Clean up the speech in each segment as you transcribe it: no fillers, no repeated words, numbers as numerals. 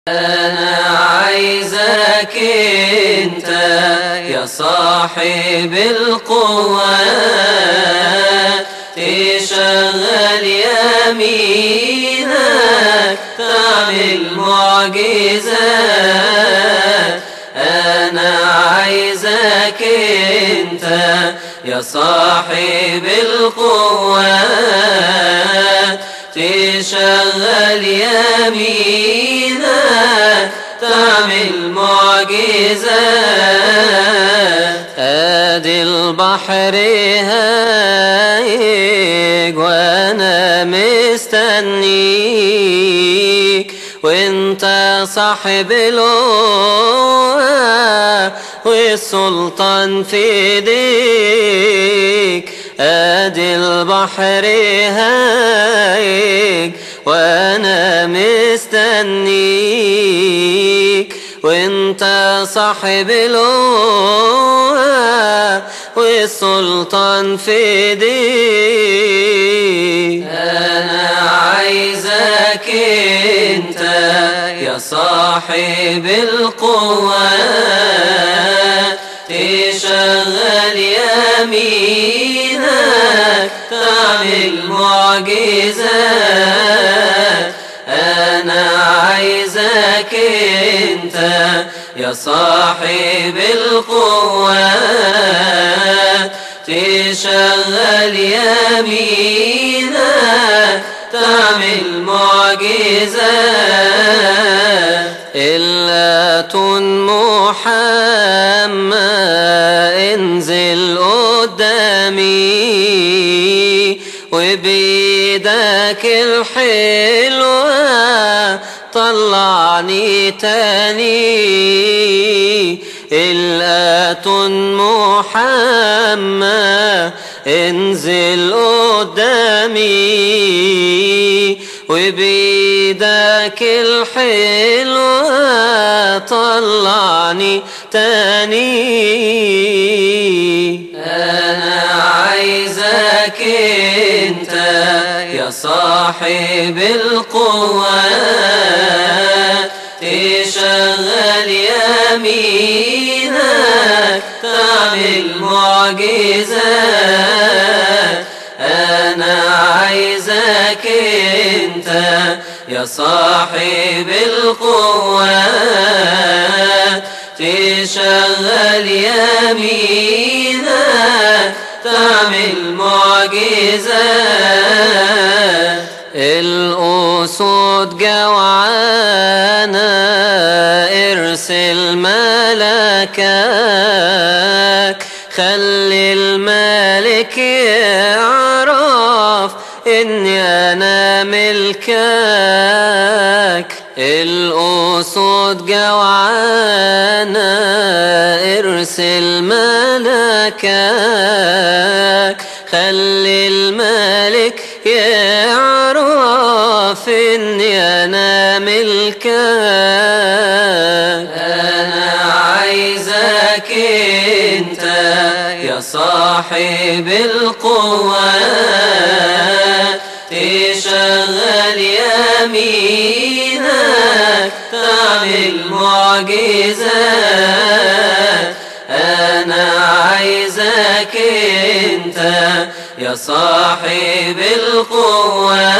أنا عايزك انت يا صاحب القوة تشغل يمينك تعمل معجزات. أنا عايزك انت يا صاحب القوة تشغل يمينك تعمل معجزات. ادي البحر هايج وانا مستنيك وانت صاحب القوة والسلطان في ايديك. ادي البحر هايج وانا مستنيك وانت صاحب القوة والسلطان في ايديك. انا عايزك انت يا صاحب القوة تشغل يمينك تعمل معجزات. أنا عايزك انت يا صاحب القوة تشغل يمينك تعمل معجزات. إلا محمد انزل قدامي وبيدك الحلوة طلعني تاني. الآتون محمد انزل قدامي وبيدك الحلوة طلعني تاني. أنا عايزك انت يا صاحب القوة تشغل يمينك تعمل معجزات. أنا عايزك انت يا صاحب القوة تشغل يمينك تعمل معجزات. الأسود جوعانة ارسل ملكك خلي الملك يعرف إني أنا ملكك. الأسود جوعانة ارسل ملكك خلي الملك يعرف إني أنا ملكك. أنا عايزك انت يا صاحب القوة تشغل يمينك تعمل معجزات. أنا عايزك انت يا صاحب القوة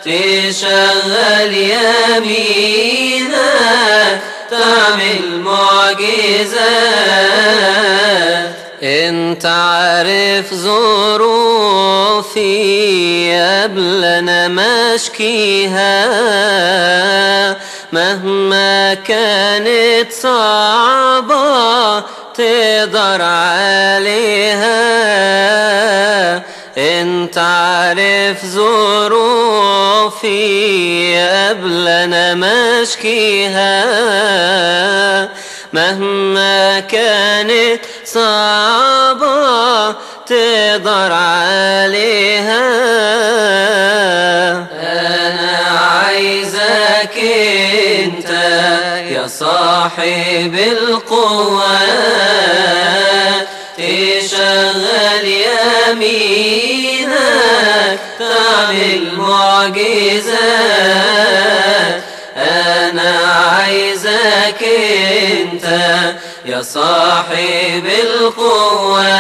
تشغل يمينك تعمل معجزات. انت عارف ظروفي قبل انا مشكيها مهما كانت صعبة تقدر عليها. انت عارف ظروفي قبل انا مشكيها مهما كانت صعبة تقدر عليها. أنا عايزك انت يا صاحب القوة تشغل يمينك تعمل معجزات. يا صاحب القوات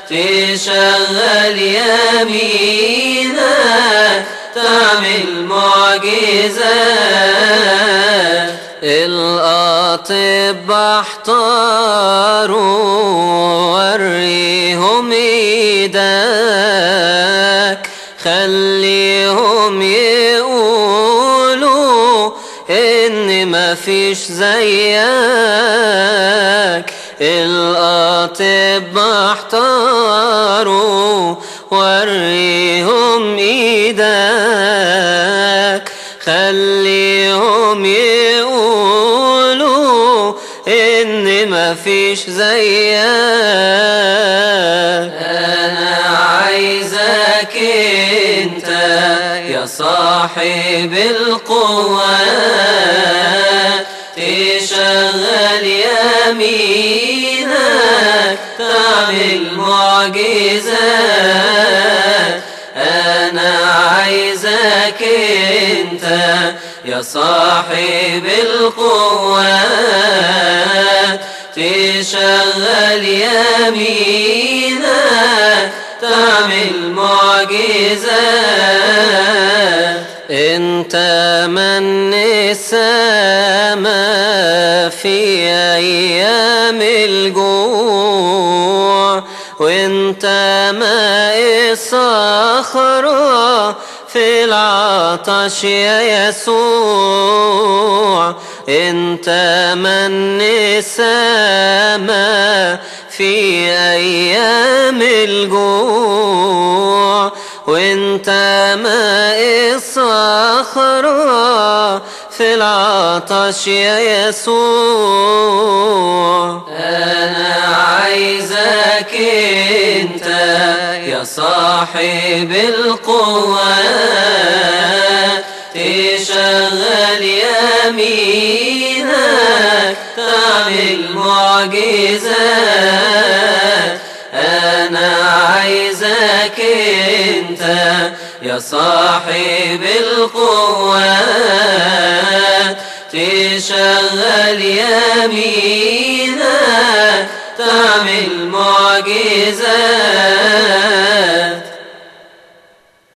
تشغل يمينك تعمل معجزات. الأطباء احتاروا وريهم ايدك خليهم يقولوا إن مفيش زيك. الأطباء احتاروا وريهم ايدك خليهم يقولوا إن مفيش زيك. أنا عايزك انت يا صاحب القوات تشغل يمينك تعمل معجزات. أنا عايزك انت يا صاحب القوات تشغل يمينك تعمل معجزات. انت من السما في ايام الجوع، وانت ماء الصخرة في العطش يا يسوع. انت من السما في ايام الجوع، وانت ماء الصخرة في العطش يا يسوع. أنا عايزك انت يا صاحب القوات تشغل يمينك تعمل معجزات. أنا عايزك انت يا صاحب القوات تشغل يمينك